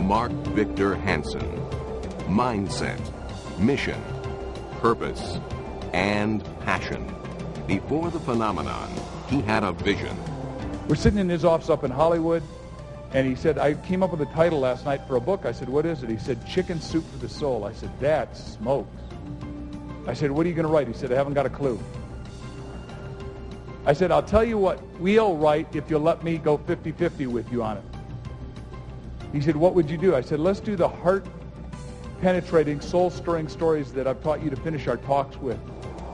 Mark Victor Hansen. Mindset, mission, purpose, and passion. Before the phenomenon, he had a vision. We're sitting in his office up in Hollywood, and he said, I came up with a title last night for a book. I said, what is it? He said, Chicken Soup for the Soul. I said, that smokes. I said, what are you going to write? He said, I haven't got a clue. I said, I'll tell you what we'll write if you'll let me go 50-50 with you on it. He said, what would you do? I said, let's do the heart-penetrating, soul-stirring stories that I've taught you to finish our talks with.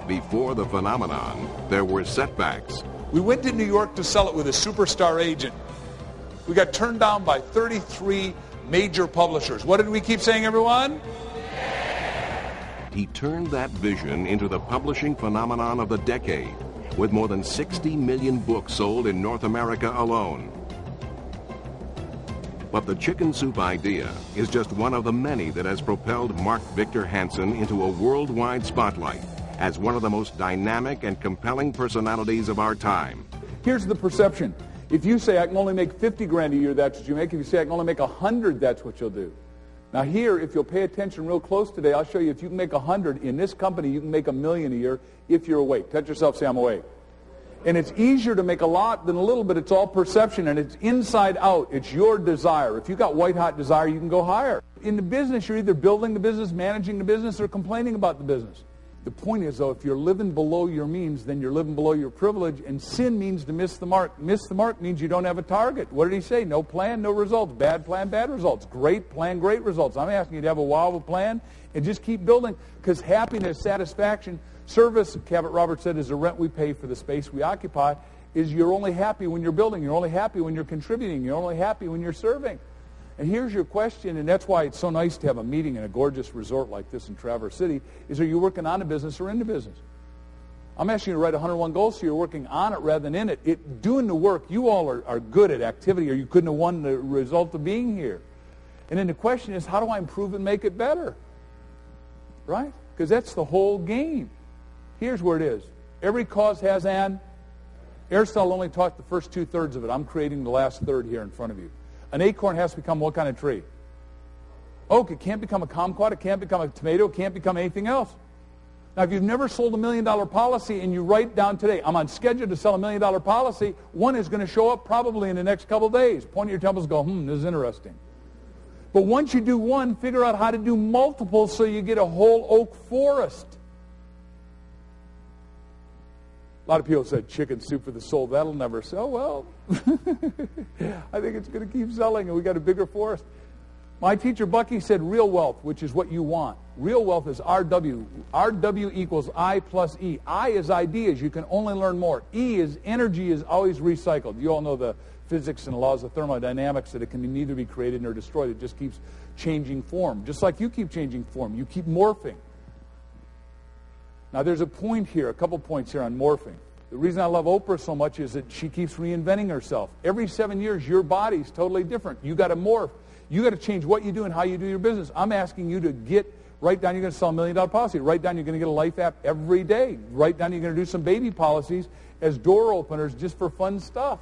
Before the phenomenon, there were setbacks. We went to New York to sell it with a superstar agent. We got turned down by 33 major publishers. What did we keep saying, everyone? He turned that vision into the publishing phenomenon of the decade, with more than 60 million books sold in North America alone. But the chicken soup idea is just one of the many that has propelled Mark Victor Hansen into a worldwide spotlight as one of the most dynamic and compelling personalities of our time. Here's the perception. If you say I can only make 50 grand a year, that's what you make. If you say I can only make 100, that's what you'll do. Now here, if you'll pay attention real close today, I'll show you if you can make 100 in this company, you can make $1 million a year if you're awake. Touch yourself, say I'm awake. And it's easier to make a lot than a little, but it's all perception, and it's inside out. It's your desire. If you got white-hot desire, you can go higher. In the business, you're either building the business, managing the business, or complaining about the business. The point is, though, if you're living below your means, then you're living below your privilege, and sin means to miss the mark. Miss the mark means you don't have a target. What did he say? No plan, no results. Bad plan, bad results. Great plan, great results. I'm asking you to have a wow of a plan and just keep building, because happiness, satisfaction, service, Cabot Roberts said, is the rent we pay for the space we occupy. Is you're only happy when you're building. You're only happy when you're contributing. You're only happy when you're serving. And here's your question, and that's why it's so nice to have a meeting in a gorgeous resort like this in Traverse City, is are you working on a business or in the business? I'm asking you to write 101 goals so you're working on it rather than in it. Doing the work, you all are good at activity or you couldn't have won the result of being here. And then the question is, how do I improve and make it better? Right? Because that's the whole game. Here's where it is. Every cause has an. Aristotle only taught the first 2/3 of it. I'm creating the last third here in front of you. An acorn has to become what kind of tree? Oak. It can't become a kumquat. It can't become a tomato. It can't become anything else. Now, if you've never sold $1 million policy and you write down today, I'm on schedule to sell $1 million policy, one is going to show up probably in the next couple of days. Point at your temples and go, this is interesting. But once you do one, figure out how to do multiple so you get a whole oak forest. A lot of people said chicken soup for the soul. That'll never sell. Well, I think it's going to keep selling, and we got a bigger forest. My teacher, Bucky, said real wealth, which is what you want. Real wealth is RW. RW equals I plus E. I is ideas. You can only learn more. E is energy is always recycled. You all know the physics and laws of thermodynamics that it can neither be created nor destroyed. It just keeps changing form. Just like you keep changing form. You keep morphing. Now, there's a point here, a couple points here on morphing. The reason I love Oprah so much is that she keeps reinventing herself. Every 7 years, your body's totally different. You got to morph. You got to change what you do and how you do your business. I'm asking you to write down you're going to sell $1 million policy. Write down you're going to get a life app every day. Write down you're going to do some baby policies as door openers just for fun stuff.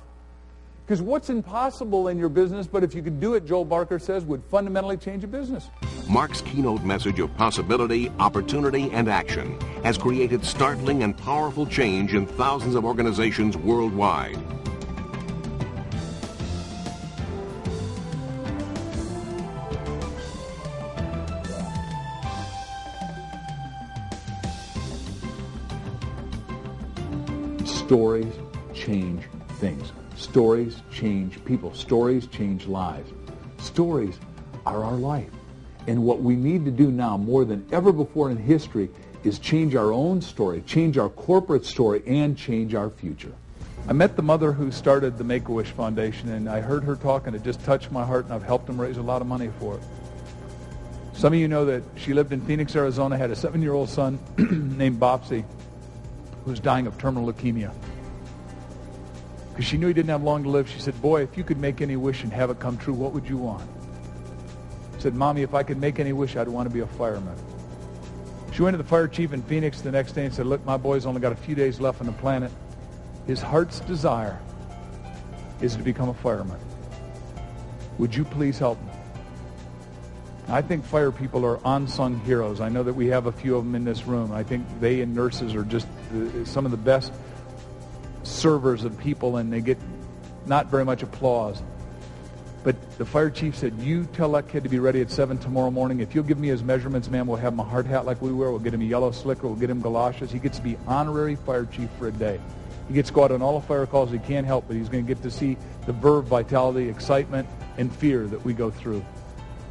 Because what's impossible in your business, but if you could do it, Joel Barker says, would fundamentally change a business. Mark's keynote message of possibility, opportunity, and action has created startling and powerful change in thousands of organizations worldwide. Stories change things. Stories change people. Stories change lives. Stories are our life. And what we need to do now more than ever before in history is change our own story, change our corporate story, and change our future. I met the mother who started the Make-A-Wish Foundation, and I heard her talk, and it just touched my heart, and I've helped them raise a lot of money for it. Some of you know that she lived in Phoenix, Arizona, had a 7-year-old son named Bopsy, who was dying of terminal leukemia. Because she knew he didn't have long to live, she said, boy, if you could make any wish and have it come true, what would you want? She said, Mommy, if I could make any wish, I'd want to be a fireman. She went to the fire chief in Phoenix the next day and said, look, my boy's only got a few days left on the planet. His heart's desire is to become a fireman. Would you please help him? I think fire people are unsung heroes. I know that we have a few of them in this room. I think they and nurses are just some of the best servers of people, and they get not very much applause. But the fire chief said, you tell that kid to be ready at 7 tomorrow morning. If you'll give me his measurements, man, we'll have him a hard hat like we wear. We'll get him a yellow slicker. We'll get him galoshes. He gets to be honorary fire chief for a day. He gets to go out on all the fire calls he can't help, but he's going to get to see the verve, vitality, excitement, and fear that we go through.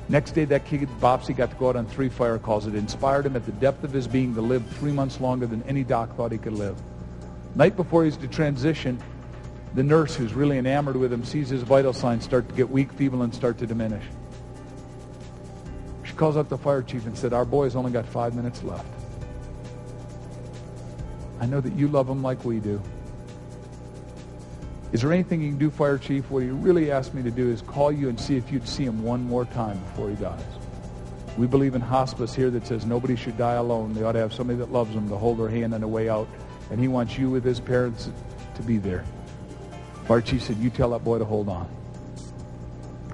Next day, that kid, Bopsy, got to go out on 3 fire calls. It inspired him at the depth of his being to live 3 months longer than any doc thought he could live. Night before he's to transition, the nurse, who's really enamored with him, sees his vital signs start to get weak, feeble, and start to diminish. She calls up the fire chief and said, our boy's only got 5 minutes left. I know that you love him like we do. Is there anything you can do, fire chief? What he really asked me to do is call you and see if you'd see him one more time before he dies. We believe in hospice here that says nobody should die alone. They ought to have somebody that loves them to hold their hand on the way out. And he wants you with his parents to be there. Fire chief said, you tell that boy to hold on.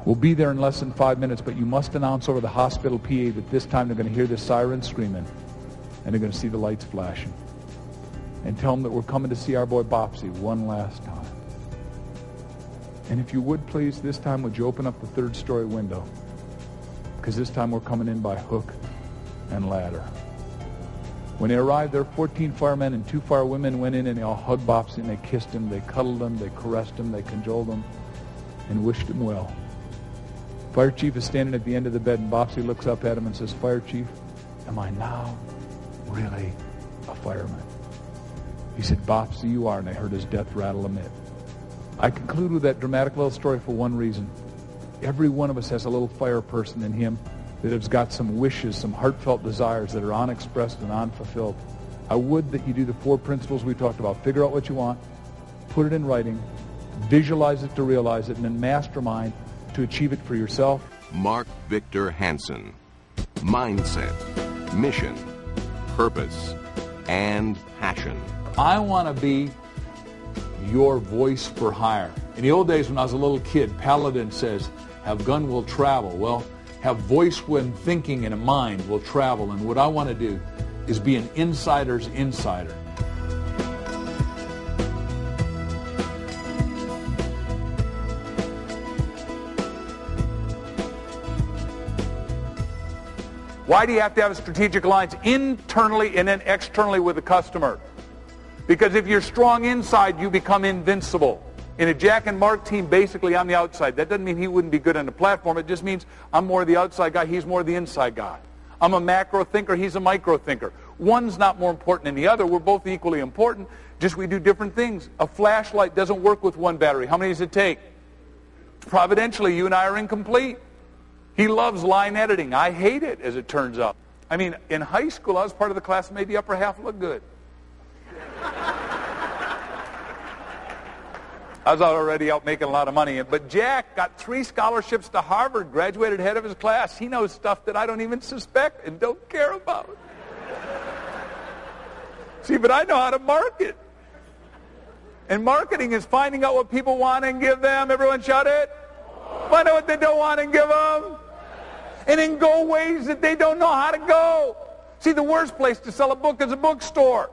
We'll be there in less than 5 minutes, but you must announce over the hospital PA that this time they're going to hear the siren screaming and they're going to see the lights flashing. And tell them that we're coming to see our boy Bopsy one last time. And if you would, please, this time would you open up the 3rd story window? Because this time we're coming in by hook and ladder. When they arrived there, 14 firemen and 2 firewomen went in and they all hugged Bopsy and they kissed him, they cuddled him, they caressed him, they cajoled him, and wished him well. Fire chief is standing at the end of the bed and Bopsy looks up at him and says, Fire chief, am I now really a fireman? He said, Bopsy, you are, and I heard his death rattle emit. I conclude with that dramatic little story for one reason. Every one of us has a little fire person in him that has got some wishes, some heartfelt desires that are unexpressed and unfulfilled. I would that you do the 4 principles we talked about. Figure out what you want, put it in writing, visualize it to realize it, and then mastermind to achieve it for yourself. Mark Victor Hansen. Mindset, mission, purpose, and passion. I want to be your voice for hire. In the old days when I was a little kid, Paladin says, have gun will travel. Well, have voice when thinking and a mind will travel. And what I want to do is be an insider's insider. Why do you have to have a strategic alliance internally and then externally with the customer? Because if you're strong inside, you become invincible. In a Jack and Mark team, basically, I'm the outside. That doesn't mean he wouldn't be good on the platform. It just means I'm more the outside guy, he's more the inside guy. I'm a macro thinker, he's a micro thinker. One's not more important than the other. We're both equally important, just we do different things. A flashlight doesn't work with one battery. How many does it take? Providentially, you and I are incomplete. He loves line editing. I hate it, as it turns out. I mean, in high school, I was part of the class that made the upper half look good. I was already out making a lot of money. But Jack got 3 scholarships to Harvard, graduated head of his class. He knows stuff that I don't even suspect and don't care about. See, but I know how to market. And marketing is finding out what people want and give them. Everyone shout it. Find out what they don't want and give them. And then go ways that they don't know how to go. See, the worst place to sell a book is a bookstore.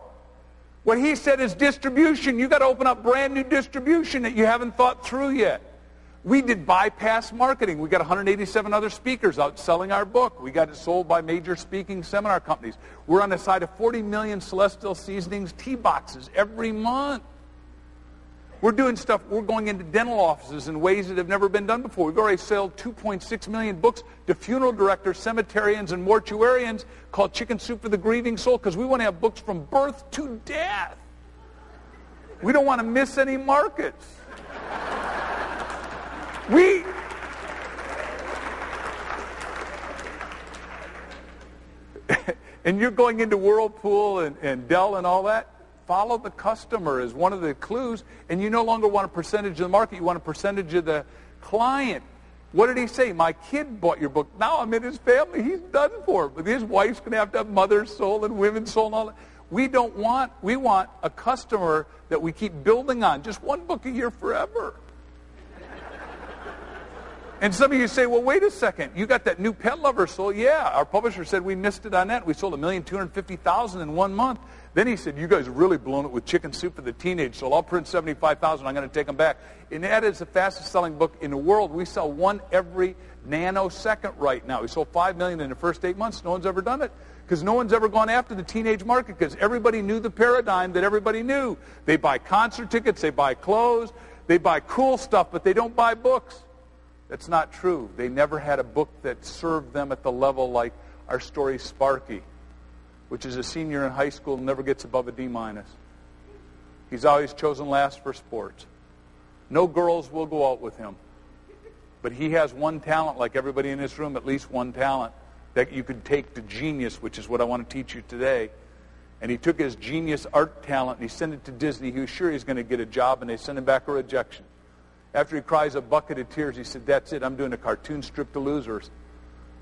What he said is distribution. You've got to open up brand new distribution that you haven't thought through yet. We did bypass marketing. We got 187 other speakers out selling our book. We got it sold by major speaking seminar companies. We're on the side of 40 million Celestial Seasonings tea boxes every month. We're doing stuff, we're going into dental offices in ways that have never been done before. We've already sold 2.6 million books to funeral directors, cemeterians, and mortuarians called Chicken Soup for the Grieving Soul because we want to have books from birth to death. We don't want to miss any markets. And you're going into Whirlpool and Dell and all that. Follow the customer is one of the clues, and you no longer want a percentage of the market, you want a percentage of the client. What did he say? My kid bought your book. Now I'm in his family. He's done for. But his wife's going to have mother's soul and women's soul and all that. We want a customer that we keep building on. Just one book a year forever. And some of you say, well, wait a second. You got that new Pet Lover sold? Yeah, our publisher said we missed it on that. We sold 1,250,000 in 1 month. Then he said, you guys are really blown it with Chicken Soup for the Teenage, so I'll print 75,000. I'm going to take them back. And that is the fastest selling book in the world. We sell one every nanosecond right now. We sold 5 million in the first 8 months. No one's ever done it because no one's ever gone after the teenage market because everybody knew the paradigm that everybody knew. They buy concert tickets, they buy clothes, they buy cool stuff, but they don't buy books. That's not true. They never had a book that served them at the level like our story Sparky, which is a senior in high school and never gets above a D-. He's always chosen last for sports. No girls will go out with him. But he has one talent, like everybody in this room, at least one talent, that you could take to genius, which is what I want to teach you today. And he took his genius art talent and he sent it to Disney. He was sure he was going to get a job, and they sent him back a rejection. After he cries a bucket of tears, he said, that's it, I'm doing a cartoon strip to losers.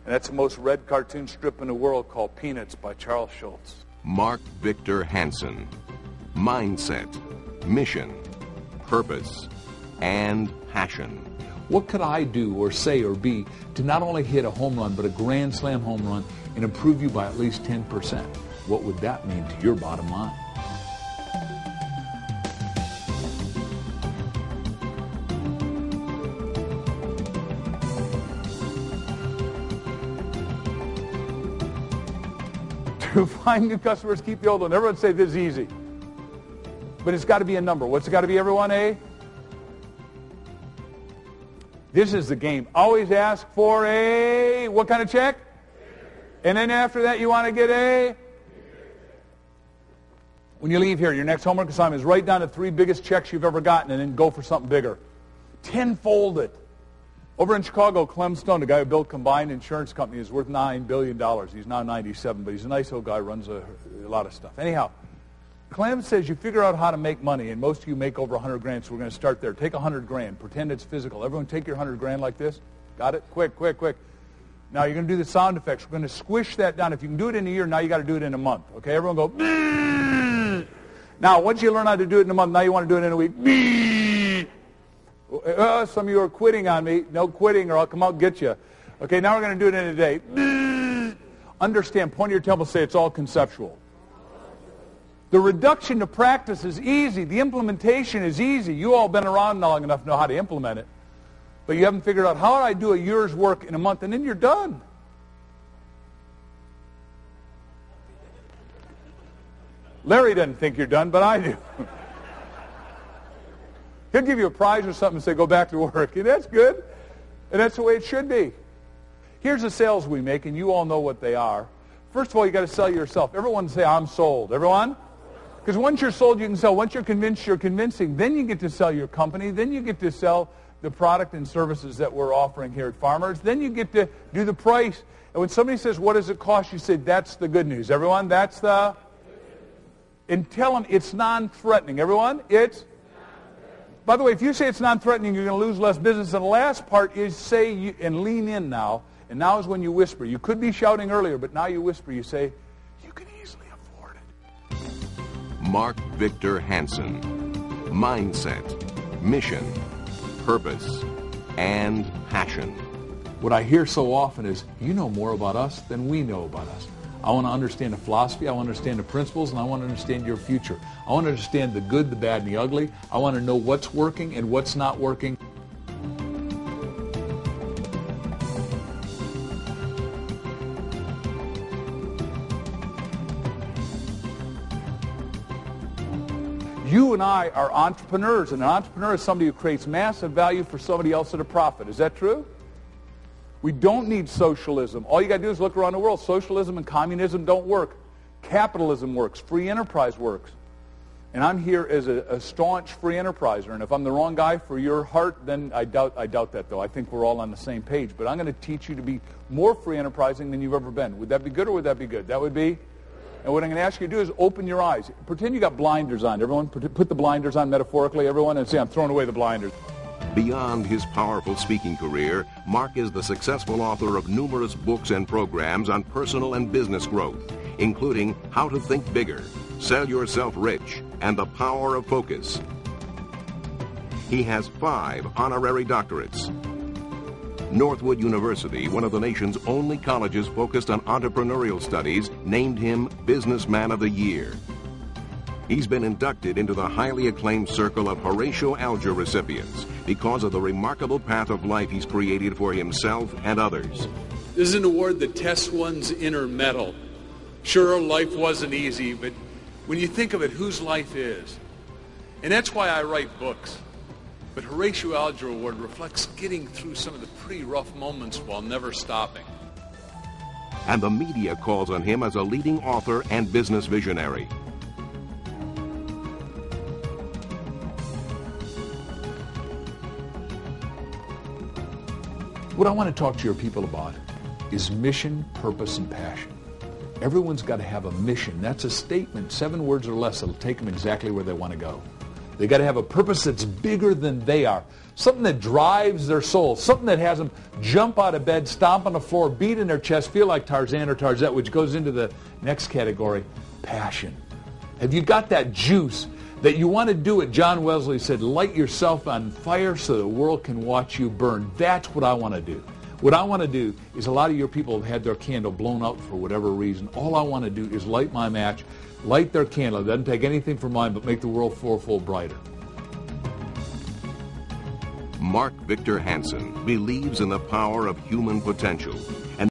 And that's the most read cartoon strip in the world, called Peanuts by Charles Schulz. Mark Victor Hansen. Mindset, mission, purpose, and passion. What could I do or say or be to not only hit a home run, but a grand slam home run and improve you by at least 10%? What would that mean to your bottom line? To find new customers, keep the old one. Everyone say this is easy. But it's got to be a number. What's it got to be, everyone? A? This is the game. Always ask for a, what kind of check? And then after that, you want to get a? When you leave here, your next homework assignment is write down the 3 biggest checks you've ever gotten and then go for something bigger. 10-fold it. Over in Chicago, Clem Stone, the guy who built Combined Insurance Company, is worth $9 billion. He's now 97, but he's a nice old guy, runs a lot of stuff. Anyhow, Clem says you figure out how to make money, and most of you make over 100 grand, so we're going to start there. Take 100 grand. Pretend it's physical. Everyone take your 100 grand like this. Got it? Quick, quick, quick. Now you're going to do the sound effects. We're going to squish that down. If you can do it in a year, now you got to do it in a month. Okay, everyone go, Bee! Now, once you learn how to do it in a month, now you want to do it in a week. Bee! Some of you are quitting on me. No quitting or I'll come out and get you. Okay, now we're going to do it in a day. Bee! Understand, point your temple, say it's all conceptual. The reduction to practice is easy. The implementation is easy. You all been around long enough to know how to implement it. But you haven't figured out how do I do a year's work in a month, and then you're done. Larry doesn't think you're done, but I do. He'll give you a prize or something and say, go back to work. And that's good. And that's the way it should be. Here's the sales we make, and you all know what they are. First of all, you got to sell yourself. Everyone say, I'm sold. Everyone? Because once you're sold, you can sell. Once you're convinced, you're convincing. Then you get to sell your company. Then you get to sell the product and services that we're offering here at Farmers. Then you get to do the price. And when somebody says, what does it cost? You say, that's the good news. Everyone, that's the... And tell them it's non-threatening. Everyone, it's... By the way, if you say it's non-threatening, you're going to lose less business. And the last part is say, and lean in now. And now is when you whisper. You could be shouting earlier, but now you whisper. You say, you can easily afford it. Mark Victor Hansen. Mindset, mission, purpose, and passion. What I hear so often is, you know more about us than we know about us. I want to understand the philosophy, I want to understand the principles, and I want to understand your future. I want to understand the good, the bad, and the ugly. I want to know what's working and what's not working. You and I are entrepreneurs, and an entrepreneur is somebody who creates massive value for somebody else at a profit. Is that true? We don't need socialism. All you got to do is look around the world. Socialism and communism don't work. Capitalism works. Free enterprise works. And I'm here as a staunch free enterpriser. And if I'm the wrong guy for your heart, then I doubt that, though. I think we're all on the same page. But I'm going to teach you to be more free enterprising than you've ever been. Would that be good or would that be good? That would be. And what I'm going to ask you to do is open your eyes. Pretend you got blinders on. Everyone, put the blinders on metaphorically, everyone, and say, I'm throwing away the blinders. Beyond his powerful speaking career, Mark is the successful author of numerous books and programs on personal and business growth, including How to Think Bigger, Sell Yourself Rich, and The Power of Focus. He has 5 honorary doctorates. Northwood University, one of the nation's only colleges focused on entrepreneurial studies, named him Businessman of the Year. He's been inducted into the highly acclaimed circle of Horatio Alger recipients because of the remarkable path of life he's created for himself and others. This is an award that tests one's inner mettle. Sure, life wasn't easy, but when you think of it, whose life is? And that's why I write books. But Horatio Alger Award reflects getting through some of the pretty rough moments while never stopping. And the media calls on him as a leading author and business visionary. What I want to talk to your people about is mission, purpose, and passion. Everyone's got to have a mission. That's a statement, 7 words or less, that'll take them exactly where they want to go. They got to have a purpose that's bigger than they are, something that drives their soul, something that has them jump out of bed, stomp on the floor, beat in their chest, feel like Tarzan or Tarzette, which goes into the next category, passion. Have you got that juice that you want to do it? John Wesley said, light yourself on fire so the world can watch you burn. That's what I want to do. What I want to do is, a lot of your people have had their candle blown out for whatever reason. All I want to do is light my match, light their candle. It doesn't take anything from mine but make the world fourfold brighter. Mark Victor Hansen believes in the power of human potential. And